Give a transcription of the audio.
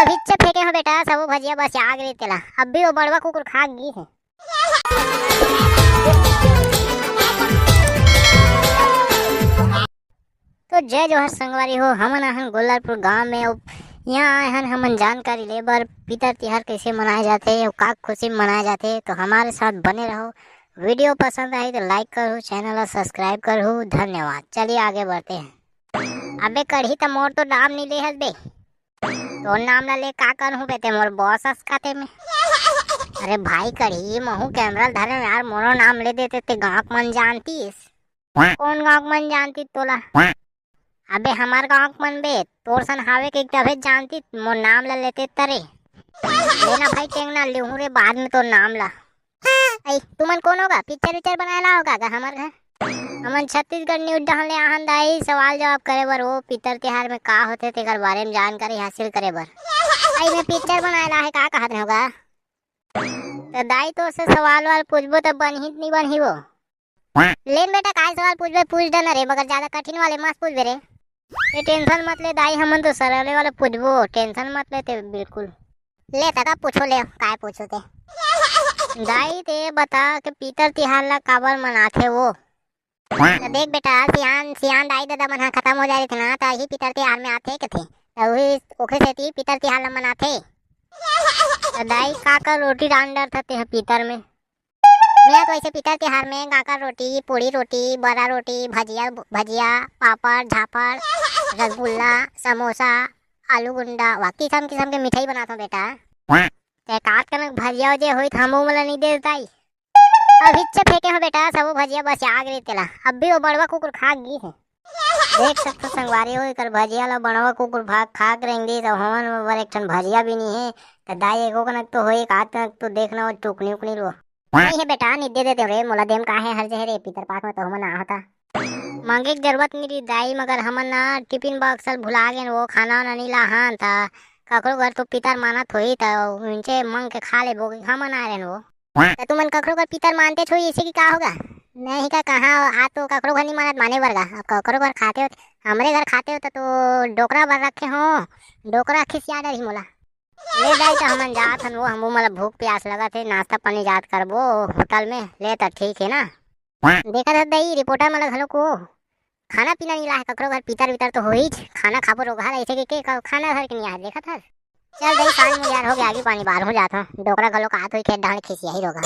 अभी से फेंके हो बेटा सब भजिया बस आग रे तेला अब भी वो बड़वा कुकुर खा गई है। तो जय जोहर संगवारी हो, हमन आहन गोलारपुर गांव में यहाँ आए हन हमन जानकारी ले बर पितर तिहार कैसे मनाए जाते और का खुशी में मनाए जाते। तो हमारे साथ बने रहो, वीडियो पसंद आई तो लाइक करो, चैनल को सब्सक्राइब करो, धन्यवाद। चलिए आगे बढ़ते हैं। अबे कढ़ी तो मोर तो नाम नहीं ले हस बे, तो नाम ला ले का कर हूँ बेटे मोर बॉस खाते में। अरे भाई कढ़ी महू कैमरा धरे यार, मोरो नाम ले देते ते गाँव मन जानतीस। कौन गाँव मन जानती तोला? अबे हमार गाँव मन बे तोर सन हावे के तभे जानती मोर नाम ला लेते तरे। लेना भाई टेंगना लेहू रे बाद में तो नाम ला। आई तुमन कौन होगा? पिक्चर विक्चर बनाया होगा का हमार घर? हमन छत्तीसगढ़ न्यूज डाल ले आहन दाई सवाल जवाब करे बर वो पितर तिहार में का होते तेकर बारे में जानकारी हासिल करे बर। आई मैं पिक्चर बनाया है का कहत होगा? तो दाई तो से सवाल वाल पूछबो तो बनही नहीं बनही वो। लेन बेटा काय सवाल पूछबे पूछ देना रे, मगर ज्यादा कठिन वाले मत पूछबे रे। ये टेंशन मत ले दाई, हमन तो सरले वाले पूछबो, टेंशन मत लेते बिल्कुल। ले तका पूछो, ले काय पूछो ते दाई ते बता के पितर तिहार ला काबर मनाथे वो। तो देख बेटा सियान सियान दाई दादा मन खत्म हो जाए थे ना तो ही पितर तिहार में आथे के थे, वही ओखे सेती पितर तिहार ला मनाथे। तो दाई का रोटी डांडर थे पितर में। मैं तो ऐसे पितर तिहार में काका रोटी, पूड़ी रोटी, बड़ा रोटी, भजिया भजिया, पापड़ झापड़, रसगुल्ला, समोसा, आलू गुंडा, वा किस्म किस्म के मिठाई बनाता हूँ बेटा। ते काट कर भजिया जे होई हमू मला नहीं दे दाई। अभी से फेंके हो बेटा सब भजिया बस आग रे तेला अब भी वो बड़वा कुकुर खा गई है। देख सकते संगवारी हो कर भजिया ला बड़वा कुकुर भाग खाक रहेंगे तो हमन बर एक ठन भजिया भी नहीं है। तो दाई एगो कनक तो होई का तक तो देखना वो टुकनी उकनी लो नहीं है बेटा, नहीं दे देते रे मोला देम काहे हर जहरे पितर पाक में तो हमन आ होता मांगे की जरूरत नहीं रही दाई, मगर हमन ना टिफिन बॉक्स भुला गए वो खाना नहीं ला हां था ककरो घर तो पितर मानत होई तो उनसे मांग के खा ले बोगी हमन आ रहे वो। तो तुमन ककरो घर पितर मानते छोई इसे की का होगा? नहीं का कहाँ आ तो ककरो घर नहीं मानत माने वर्गा, अब ककरो घर खाते हो हमरे घर खाते हो तो डोकरा भर रखे हो, डोकरा खिसिया रही मोला। ले दाई तो हमन जात हन वो, हमू मला भूख प्यास लगा थे, नाश्ता पानी जात करबो होटल में। ले तो ठीक है ना, देखा था दाई रिपोर्टर मला घलो को खाना पीना नहीं ला ककरो घर पितर वितर तो होई खाना खाबो रोगा ऐसे के खाना घर के नहीं आ देखा था। चल दाई 5 मिनट यार हो गया, आगे पानी बाहर हो जाता डोकरा घलो का हाथ होई खेत डाल खिसिया ही रोगा।